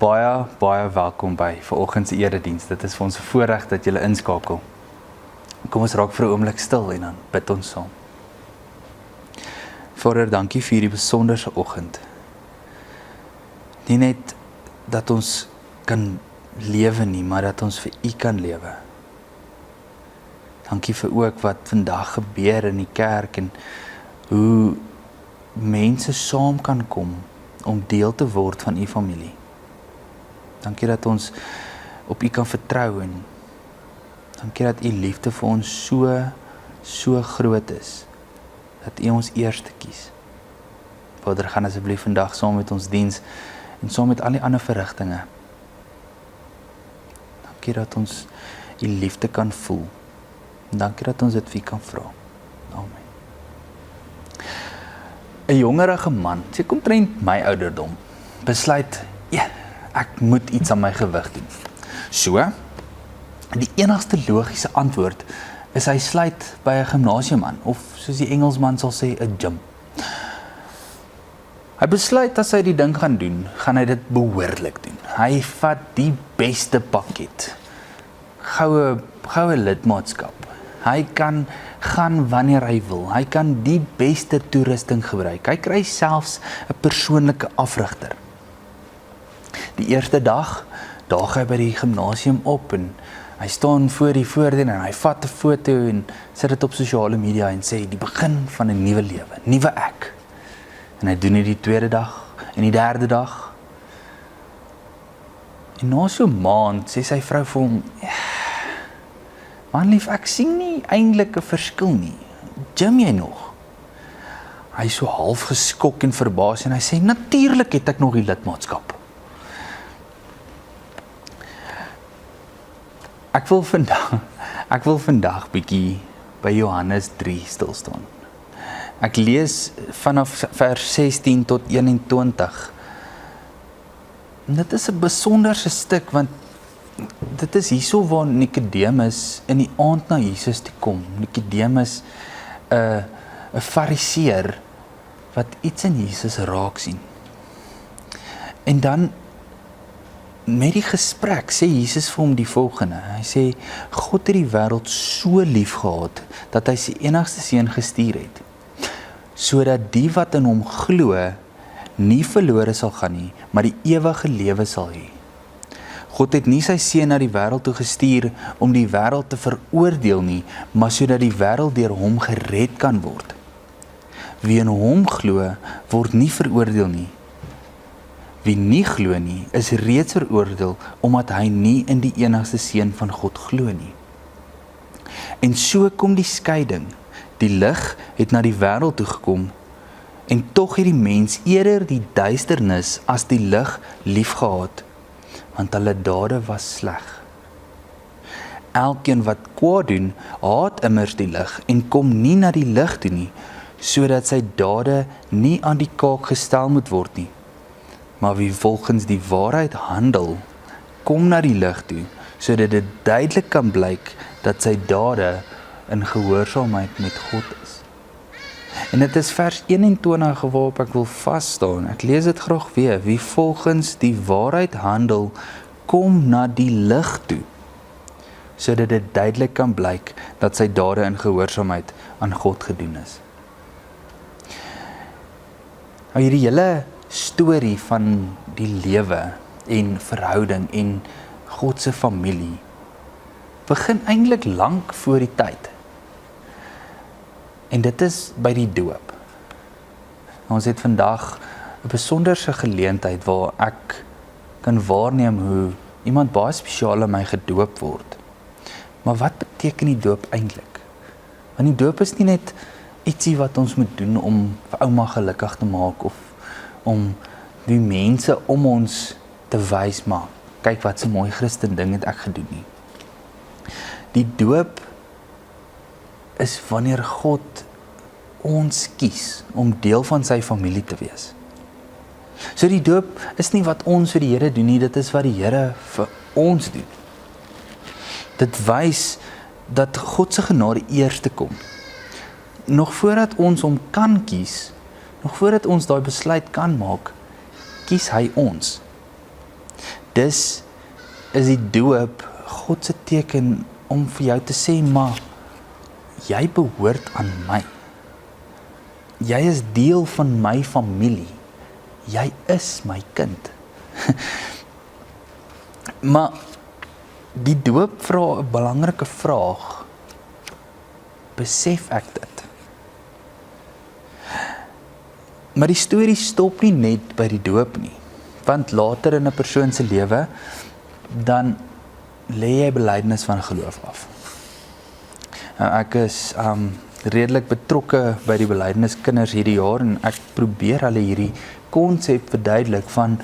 baie welkom by vanoggend se erediens. Dit is vir ons 'n voorreg dat julle inskakel. Kom ons raak vir 'n oomblik stil en dan bid ons saam. Vader, dankie vir hierdie besonderse oggend. Nie net dat ons kan lewe nie, maar dat ons vir U kan lewe. Dankie vir ook wat vandag gebeur in die kerk en hoe mense saam kan kom om deel te word van U familie. Dankie dat ons op U kan vertrou en dankie dat U liefde vir ons so groot is, dat U ons eerste kies. Vader, gaan asseblief vandag saam met ons diens en saam met al die ander verrigtinge. Dankie dat ons U liefde kan voel. En dankie dat ons dit vir U kan vra. Amen. 'n Jongerige man, sê kom omtrent my ouderdom, besluit, ek moet iets aan my gewig doen. So, die enigste logiese antwoord is hy sluit by 'n gimnasium aan, of soos die Engelsman sal sê, 'n gym. Hy besluit as hy die ding gaan doen, gaan hy dit behoorlik doen. Hy vat die beste pakket, goue lidmaatskap. Hy kan gaan wanneer hy wil. Hy kan die beste toerusting gebruik. Hy kry selfs 'n persoonlike afrigter. Die eerste dag daag hy by die gimnasium op en hy staan voor die voordeur en hy vat 'n foto en sit dit op sosiale media en sê die begin van 'n nuwe lewe, nuwe ek. En hy doen dit die tweede dag en die derde dag. En na so 'n maand sê sy vrou vir hom, man lief, ek sien nie eintlik 'n verskil nie. Gym jy nog? Hy is so half geskok en verbaas en hy sê, natuurlik het ek nog die lidmaatskap. Ek wil vandag bietjie by Johannes 3 stil staan. Ek lees vanaf vers 16 tot 21. En dit is 'n besonderse stuk, want dit is hierso waar Nikodemus in die aand na Jesus toe kom. Nikodemus, 'n fariseer wat iets in Jesus raak sien. En dan met die gesprek sê Jesus vir hom die volgende. Hy sê, God het die wêreld so lief gehad dat hy sy enigste seun gestuur het, sodat die wat in hom glo nie verlore sal gaan nie, maar die ewige lewe sal hê. God het nie sy seun na die wêreld toe gestuur om die wêreld te veroordeel nie, maar sodat die wêreld deur hom gered kan word. Wie in hom glo, word nie veroordeel nie. Wie nie glo nie, is reeds veroordeel omdat hy nie in die enigste seun van God glo nie. En so kom die skeiding. Die lig het na die wêreld toe gekom en tog het die mens eerder die duisternis as die lig liefgehad, want hulle dade was sleg. Elkeen wat kwaad doen, haat immers die lig en kom nie na die lig toe nie, sodat sy dade nie aan die kaak gestel moet word nie. Maar wie volgens die waarheid handel, kom na die lig toe, sodat dit duidelik kan blyk dat sy dade in gehoorsaamheid met God is. En dit is vers 21 waarop ek wil vas staan. Ek lees dit graag weer. Wie volgens die waarheid handel, kom na die lig toe, sodat dit duidelik kan blyk dat sy dade in gehoorsaamheid aan God gedoen is. Nou hierdie hele storie van die lewe en verhouding en God se familie begin eintlik lank voor die tyd. En dit is by die doop. Ons het vandag 'n besonderse geleentheid waar ek kan waarneem hoe iemand baie spesiaal in my gedoop word. Maar wat beteken die doop eintlik? Want die doop is nie net ietsie wat ons moet doen om vir ouma gelukkig te maak of om die mense om ons te wys, maar kyk wat so mooi Christen ding het ek gedoen nie. Die doop is wanneer God ons kies om deel van sy familie te wees. So die doop is nie wat ons vir die Here doen nie, dit is wat die Here vir ons doen. Dit wys dat God se genade eerste kom. Nog voordat ons hom kan kies, nog voordat ons daai besluit kan maak, kies hy ons. dis is die doop God se teken om vir jou te sê, maar jy behoort aan my. Jy is deel van my familie. Jy is my kind. Maar die doop vra 'n belangrike vraag. Besef ek dit? Maar die storie stop nie net by die doop nie. Want later in 'n persoon se lewe, dan lê jy belydenis van geloof af. Ek is redelik betrokke by die belydenniskinders hierdie jaar en ek probeer hulle hierdie konsep verduidelik van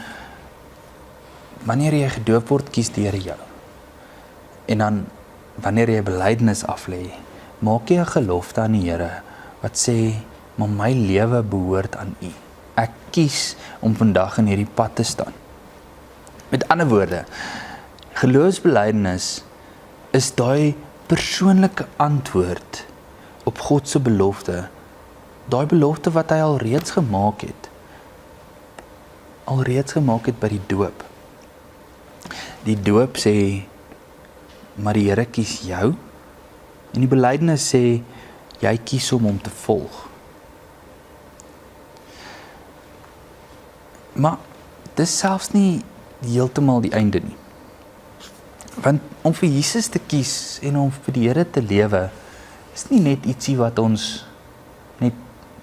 wanneer jy gedoop word, kies die Here jou. En dan wanneer jy belydenis aflê, maak jy 'n gelofte aan die Here wat sê, maar my lewe behoort aan U. Ek kies om vandag in hierdie pad te staan. Met ander woorde, geloofsbelydenis is daai persoonlike antwoord op God se belofte, daai belofte wat hy alreeds gemaak het by die doop. Die doop sê, maar die Here kies jou, en die belydenis sê, jy kies om te volg. Maar dis selfs nie heeltemal die einde nie. Want om vir Jesus te kies en om vir die Here te lewe, is nie net ietsie wat ons net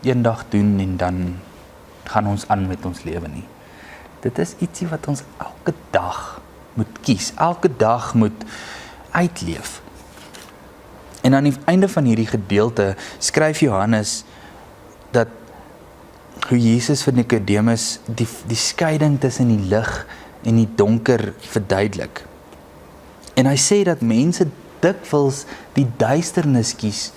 eendag doen en dan gaan ons aan met ons lewe nie. Dit is ietsie wat ons elke dag moet kies, elke dag moet uitleef. En aan die einde van hierdie gedeelte skryf Johannes dat hoe Jesus vir Nikodemus die skeiding tussen die lig en die donker verduidelik. En hy sê dat mense dikwels die duisternis kies,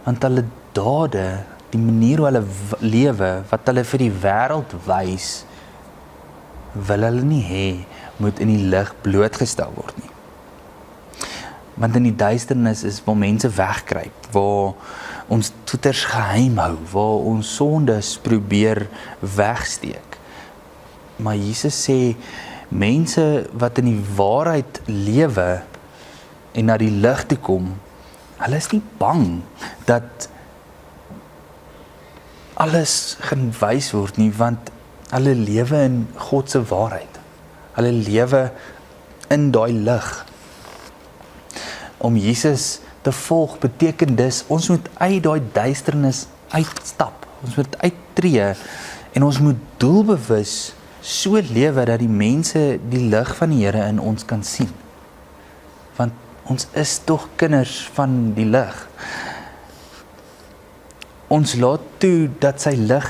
want hulle dade, die manier hoe hulle lewe, wat hulle vir die wêreld wys, wil hulle nie hê, moet in die lig blootgestel word nie. Want in die duisternis is waar mense wegkruip, waar ons toeters geheim hou, waar ons sondes probeer wegsteek. Maar Jesus sê, mense wat in die waarheid lewe en na die lig toe kom, hulle is nie bang dat alles gaan wys word nie, want hulle lewe in God se waarheid. Hulle lewe in daai lig. Om Jesus te volg beteken dus, ons moet uit daai duisternis uitstap. Ons moet uittreë en ons moet doelbewus so lewe dat die mense die lig van die Here in ons kan sien. Want ons is tog kinders van die lig. Ons laat toe dat sy lig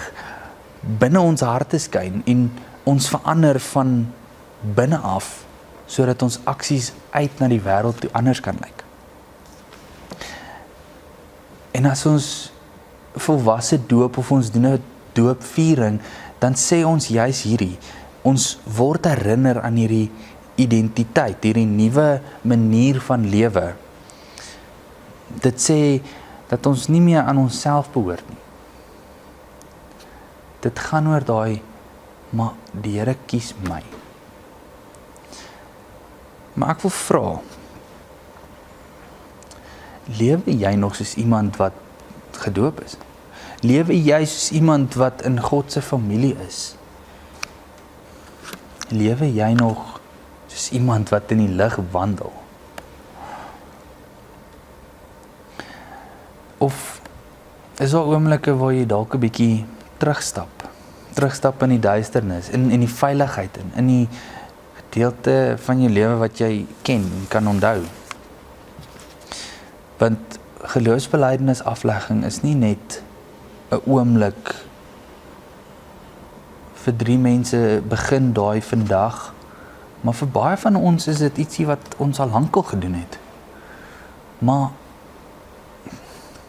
binne ons harte skyn en ons verander van binne af, sodat ons aksies uit na die wêreld toe anders kan lyk. En as ons volwasse doop of ons doen 'n doopviering, dan sê ons juis hierdie, ons word herinner aan hierdie identiteit, hierdie nuwe manier van lewe. Dit sê dat ons nie meer aan onsself behoort nie. Dit gaan oor daai, maar die Here kies my. Maar ek wil vra, lewe jy nog soos iemand wat gedoop is? Lewe jy soos iemand wat in God se familie is? Lewe jy nog soos iemand wat in die lig wandel? Of is daar oomblikke waar jy dalk 'n bietjie terugstap in die duisternis, in die veiligheid, in die gedeelte van jou lewe wat jy ken en kan onthou? Want geloofsbelydenis aflegging is nie net 'n oomblik vir 3 mense begin daai vandag, maar vir baie van ons is dit ietsie wat ons al lankal gedoen het. Maar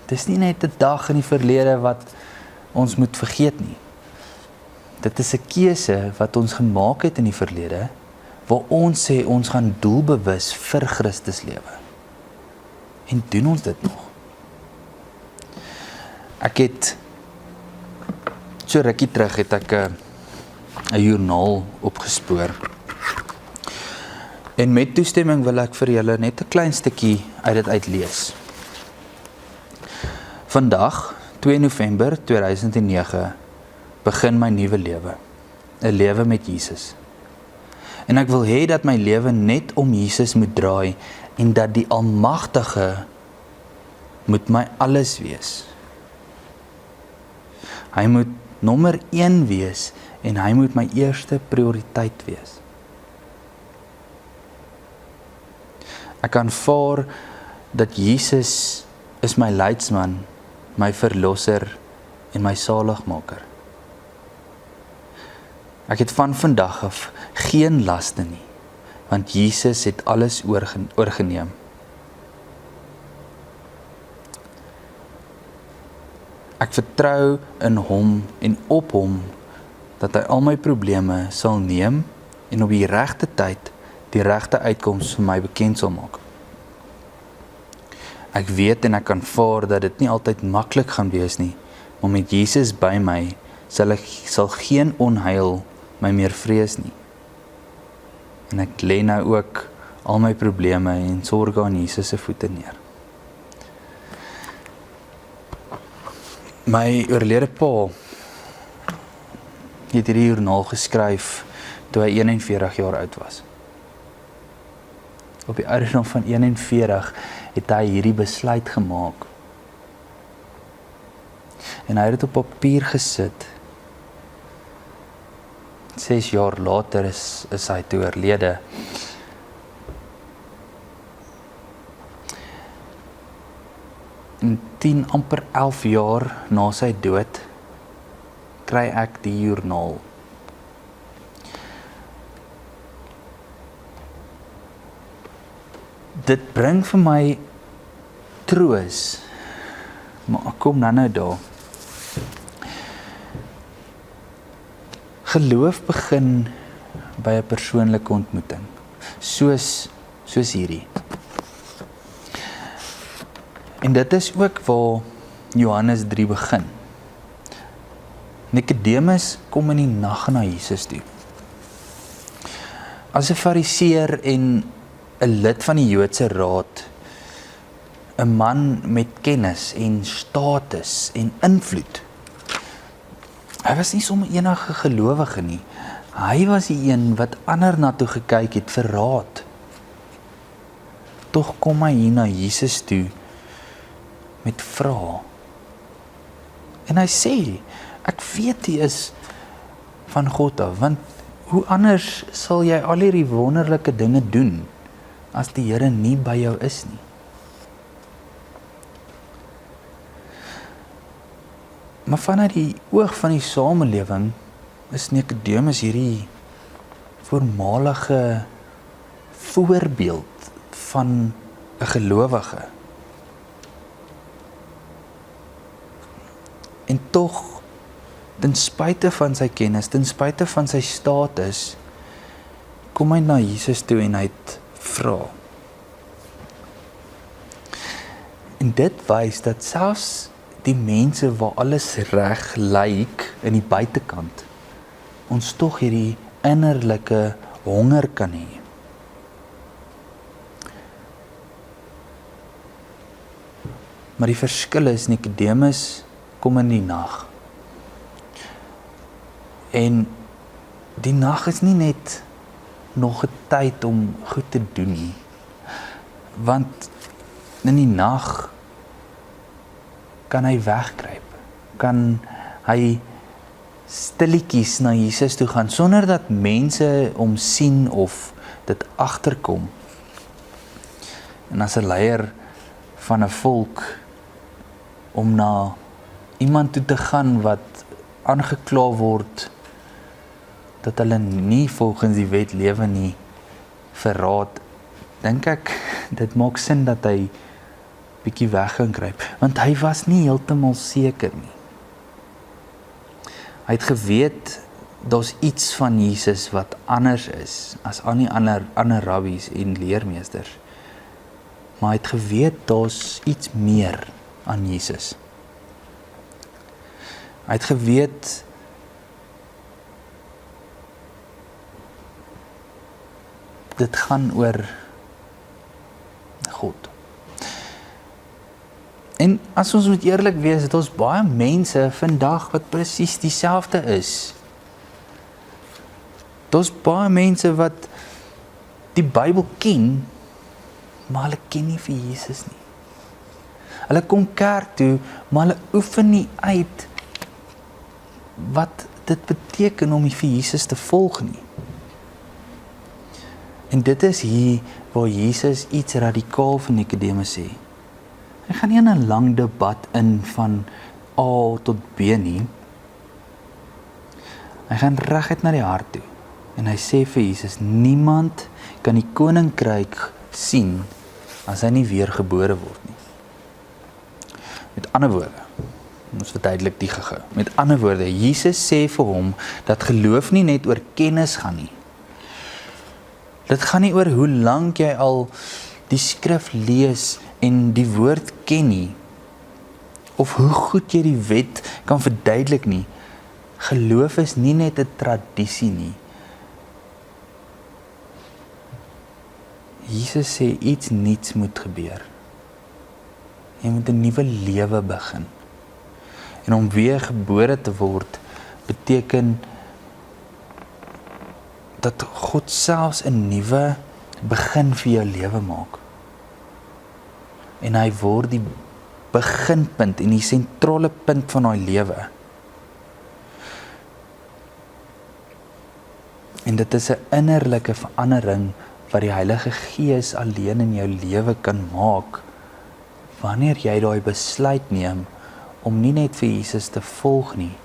dis nie net 'n dag in die verlede wat ons moet vergeet nie. Dit is 'n keuse wat ons gemaak het in die verlede, waar ons sê ons gaan doelbewus vir Christus lewe. En doen ons dit nog? Ek het so rukkie terug het ek 'n joernaal opgespoor En met toestemming wil ek vir julle net 'n klein stukkie uit dit uitlees. Vandag, 2 November 2009, begin my nuwe lewe. 'n Lewe met Jesus. En ek wil hê dat my lewe net om Jesus moet draai en dat die Almagtige moet my alles wees. Hy moet nommer 1 wees en hy moet my eerste prioriteit wees. Ek aanvaar dat Jesus is my leidsman, my verlosser en my saligmaker. Ek het van vandag af geen laste nie, want Jesus het alles oorgeneem. Ek vertrou in hom en op hom dat hy al my probleme sal neem en op die regte tyd die regte uitkoms vir my bekend sal maak. Ek weet en ek aanvaar dat dit nie altyd maklik gaan wees nie, maar met Jesus by my sal geen onheil my meer vrees nie. En ek lê nou ook al my probleme en sorge aan Jesus se voete neer. My oorlede pa het hierdie joernaal geskryf toe hy 41 jaar oud was. Op die ouderdom van 41 het hy hierdie besluit gemaak. En hy het dit op papier gesit. 6 jaar later is hy toe oorlede. En 10, amper 11 jaar na sy dood, kry ek die joernaal. Dit bring vir my troos, maar ek kom nou daar. Geloof begin by 'n persoonlike ontmoeting, soos hierdie. En dit is ook waar Johannes 3 begin. Nikodemus kom in die nag na Jesus toe. As 'n fariseer en 'n lid van die Joodse raad, 'n man met kennis en status en invloed. Hy was nie sommer enige gelowige nie. Hy was die een wat ander na toe gekyk het vir raad. Tog kom hy hier na Jesus toe met vrae. En hy sê, ek weet hy is van God af, want hoe anders sal jy al hierdie wonderlike dinge doen as die Here nie by jou is nie? Maar vanuit die oog van die samelewing is Nikodemus hierdie voormalige voorbeeld van 'n gelowige. En tog, ten spyte van sy kennis, ten spyte van sy status, kom hy na Jesus toe en hy het vra. En dit wys dat selfs die mense waar alles reg lyk in die buitekant, ons tog hierdie innerlike honger kan hê. Maar die verskil is, Nikodemus kom in die nag. En die nag is nie net nog 'n tyd om goed te doen nie. Want in die nag kan hy wegkruip, kan hy stilletjies na Jesus toe gaan, sonder dat mense hom sien of dit agterkom. En as 'n leier van 'n volk, om na iemand toe te gaan wat aangekla word, dat hulle nie volgens die wet lewe nie, verraad, dink ek, dit maak sin dat hy bietjie weg gaan kruip, want hy was nie heeltemal seker nie. Hy het geweet, daar's iets van Jesus wat anders is, as al die ander rabbies en leermeesters, maar hy het geweet, daar's iets meer aan Jesus. Hy het geweet, dit gaan oor God. En as ons moet eerlik wees, het ons baie mense vandag wat presies dieselfde is. Daar's baie mense wat die Bybel ken, maar hulle ken nie vir Jesus nie. Hulle kom kerk toe, maar hulle oefen nie uit wat dit beteken om vir Jesus te volg nie. En dit is hier waar Jesus iets radikaal van Nikodemus sê. Hy gaan nie in 'n lang debat in van A tot B nie. Hy gaan reguit na die hart toe. En hy sê vir Jesus, niemand kan die koninkryk sien as hy nie weer gebore word nie. Met ander woorde, ons verduidelik die gehou. Met ander woorde, Jesus sê vir hom dat geloof nie net oor kennis gaan nie. Dit gaan nie oor hoe lank jy al die skrif lees en die woord ken nie, of hoe goed jy die wet kan verduidelik nie. Geloof is nie net 'n tradisie nie. Jesus sê iets niets moet gebeur. Jy moet 'n nuwe lewe begin. En om weer gebore te word beteken dat God selfs 'n nuwe begin vir jou lewe maak. En hy word die beginpunt en die sentrale punt van daai lewe. En dit is 'n innerlike verandering wat die Heilige Gees alleen in jou lewe kan maak wanneer jy daai besluit neem om nie net vir Jesus te volg nie,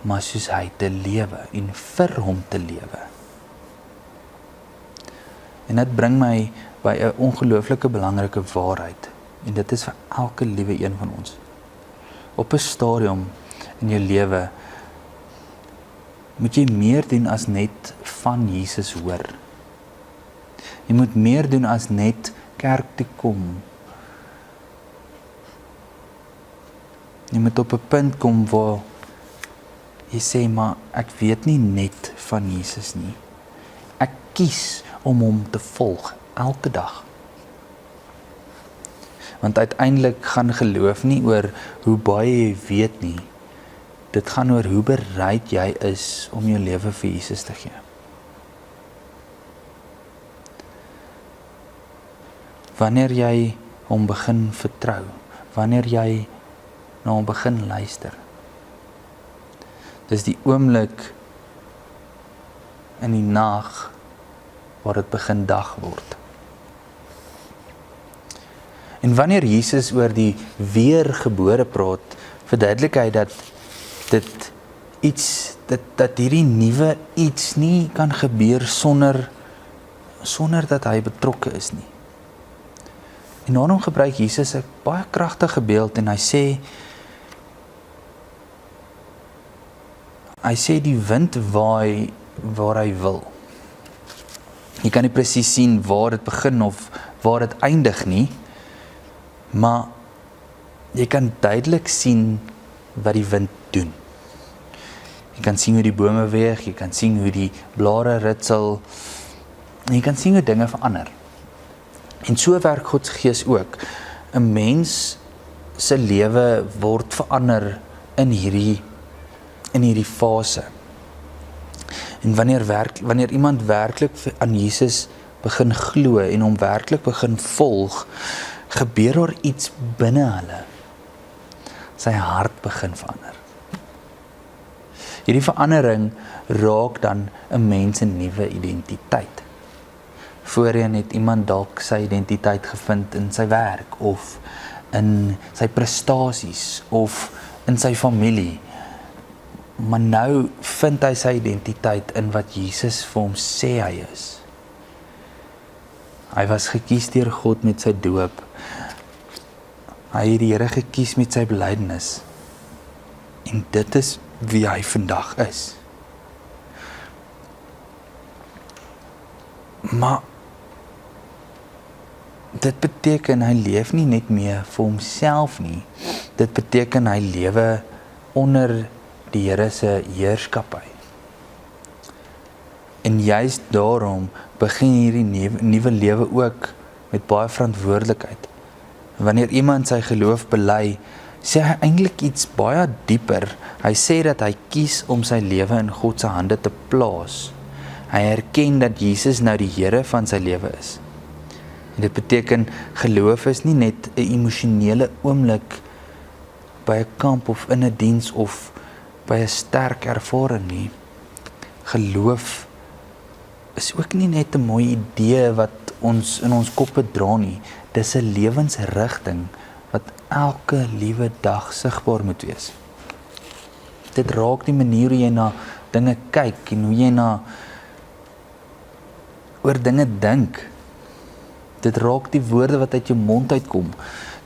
maar soos hy te lewe en vir hom te lewe. En dit bring my by 'n ongelooflike belangrike waarheid, en dit is vir elke liewe een van ons. Op 'n stadium in jou lewe moet jy meer doen as net van Jesus hoor. Jy moet meer doen as net kerk toe kom. Jy moet op 'n punt kom waar jy sê, maar ek weet nie net van Jesus nie. Ek kies om hom te volg elke dag. Want uiteindelik gaan geloof nie oor hoe baie jy weet nie. Dit gaan oor hoe bereid jy is om jou lewe vir Jesus te gee. Wanneer jy hom begin vertrou, wanneer jy na hom begin luister. Dis die oomblik in die nag waar dit begin dag word. En wanneer Jesus oor die weergebore praat, verduidelik hy dat dat hierdie nuwe iets nie kan gebeur sonder dat hy betrokke is nie. En daarom gebruik Jesus 'n baie kragtige beeld en hy sê die wind waai waar hy wil. Jy kan nie presies sien waar dit begin of waar dit eindig nie, maar jy kan duidelik sien wat die wind doen. Jy kan sien hoe die bome weeg, jy kan sien hoe die blare ritsel, en jy kan sien hoe dinge verander. En so werk God se Gees ook. 'n Mens se lewe word verander in hierdie fase. En wanneer iemand werklik aan Jesus begin glo en hom werklik begin volg, gebeur daar iets binne hulle. Sy hart begin verander. Hierdie verandering raak dan 'n mens se nuwe identiteit. Voorheen het iemand dalk sy identiteit gevind in sy werk of in sy prestasies of in sy familie. Maar nou vind hy sy identiteit in wat Jesus vir hom sê hy is. Hy was gekies deur God met sy doop. Hy het die Here gekies met sy belydenis. En dit is wie hy vandag is. Maar dit beteken hy leef nie net meer vir homself nie. Dit beteken hy lewe onder die Here se heerskappy. En juist daarom begin hierdie nuwe lewe ook met baie verantwoordelikheid. Wanneer iemand sy geloof bely, sê hy eintlik iets baie dieper. Hy sê dat hy kies om sy lewe in God se hande te plaas. Hy erken dat Jesus nou die Here van sy lewe is. En dit beteken, geloof is nie net 'n emosionele oomblik by 'n kamp of in 'n diens of by 'n sterk ervaring nie. Geloof is ook nie net 'n mooi idee wat ons in ons koppe dra nie. Dis 'n lewensrigting wat elke liewe dag sigbaar moet wees. Dit raak die manier hoe jy na dinge kyk en hoe jy oor dinge dink. Dit raak die woorde wat uit jou mond uitkom.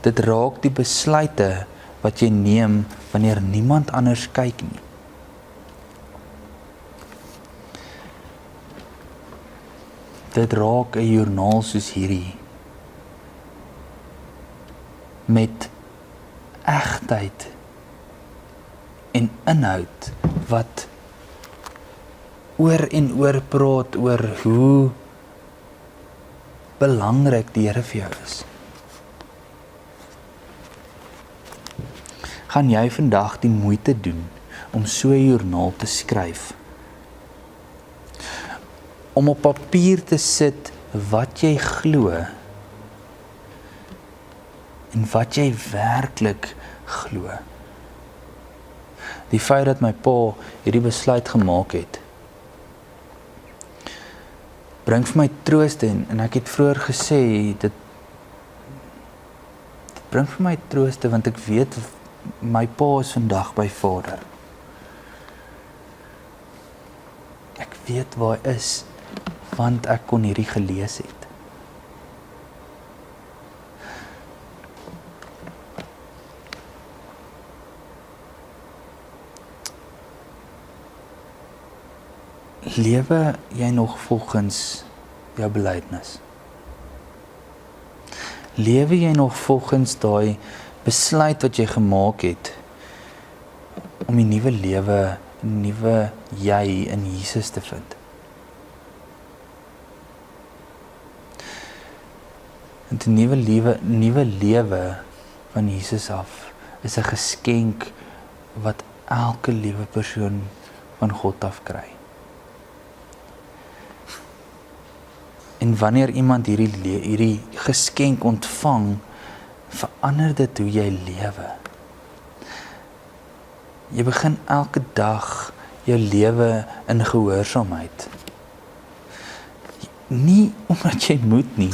Dit raak die besluite wat jy neem wanneer niemand anders kyk nie. Dit raak 'n joernaal soos hierdie met egtheid en inhoud wat oor en oor praat oor hoe belangrik die Here vir jou is. Gaan jy vandag die moeite doen om so 'n joernaal te skryf? Om op papier te sit wat jy glo en wat jy werklik glo. Die feit dat my pa hierdie besluit gemaak het, bring vir my troost en ek het vroeër gesê, dit bring vir my troost want ek weet my pa is vandag by Vader. Ek weet waar hy is, want ek kon hierdie gelees het. Lewe jy nog volgens jou belydenis? Lewe jy nog volgens daai besluit wat jy gemaak het om die nuwe lewe, nuwe jy in Jesus te vind? En die nuwe lewe van Jesus af is 'n geskenk wat elke liewe persoon van God af kry. En wanneer iemand hierdie geskenk ontvang, verander dit hoe jy lewe. Jy begin elke dag jou lewe in gehoorsaamheid. Nie omdat jy moet nie,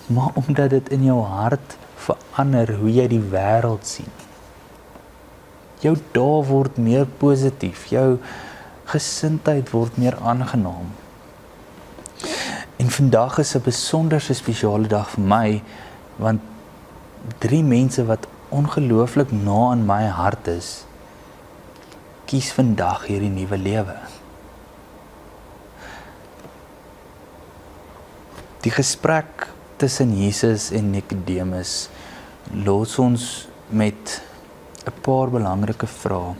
maar omdat dit in jou hart verander hoe jy die wêreld sien. Jou dae word meer positief, jou gesindheid word meer aangenaam. En vandag is 'n besonder spesiale dag vir my, want 3 mense wat ongelooflik na in my hart is, kies vandag hierdie nuwe lewe. Die gesprek tussen Jesus en Nikodemus los ons met 'n paar belangrike vrae.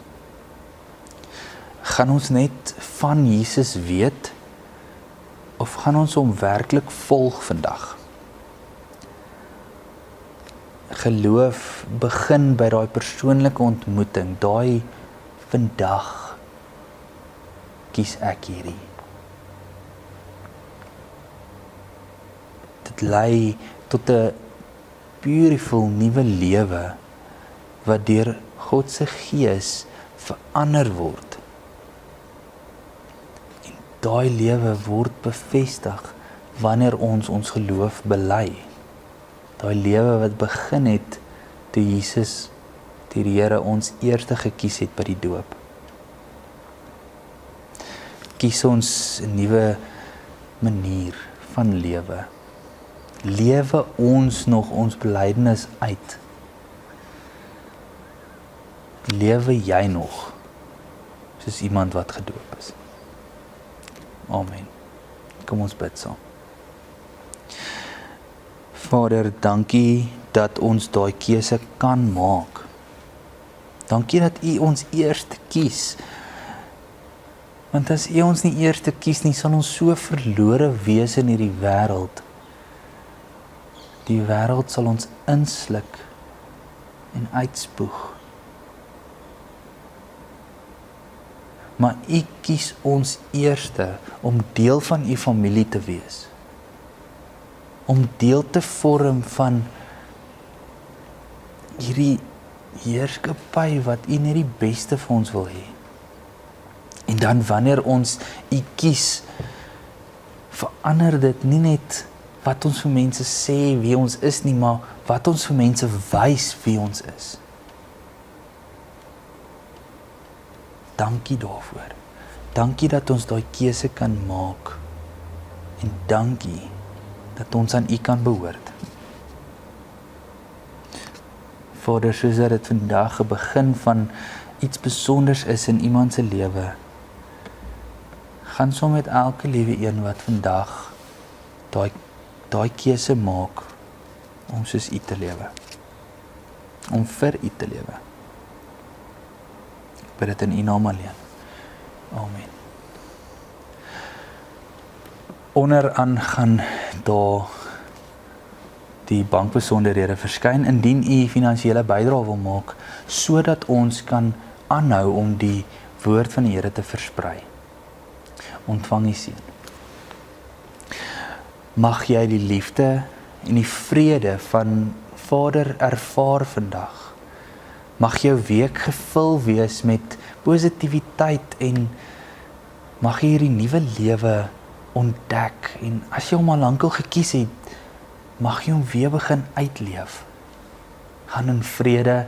Gaan ons net van Jesus weet, of gaan ons hom werklik volg vandag? Geloof begin by daai persoonlike ontmoeting, daai vandag kies ek hierdie. Dit lei tot 'n beautiful nuwe lewe wat deur God se Gees verander word. Daai lewe word bevestig wanneer ons geloof bely. Daai lewe wat begin het toe Jesus, die Here, ons eerste gekies het by die doop. Kies ons 'n nuwe manier van lewe. Lewe ons nog ons belydenis uit? Lewe jy nog soos iemand wat gedoop is? Amen. Kom ons bid saam. Vader, dankie dat ons daai keuse kan maak. Dankie dat U ons eerst kies. Want as U ons nie eers kies nie, sal ons so verlore wees in hierdie wêreld. Die wêreld sal ons insluk en uitspoeg. Maar U kies ons eerste om deel van U familie te wees. Om deel te vorm van hierdie heerskappy wat U net die beste vir ons wil hê. En dan wanneer ons U kies, verander dit nie net wat ons vir mense sê wie ons is nie, maar wat ons vir mense wys wie ons is. Dankie daarvoor. Dankie dat ons daai keuse kan maak. En dankie dat ons aan U kan behoort. Vader, soos dat dit vandag 'n begin van iets besonders is in iemand se lewe, gaan saam met elke liewe een wat vandag daai keuse maak om soos U te lewe. Om vir U te lewe. Ek bid dit in U naam alleen. Amen. Onderaan gaan daar die bankbesonderhede verskyn indien U finansiële bydrae wil maak, sodat ons kan aanhou om die woord van die Here te versprei. Ontvang die seën. Mag jy die liefde en die vrede van Vader ervaar vandag. Mag jou week gevul wees met positiwiteit en mag jy hierdie nuwe lewe ontdek. En as jy hom al lankal gekies het, mag jy hom weer begin uitleef. Gaan in vrede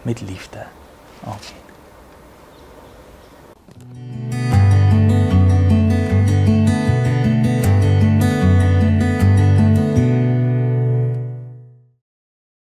met liefde. Amen.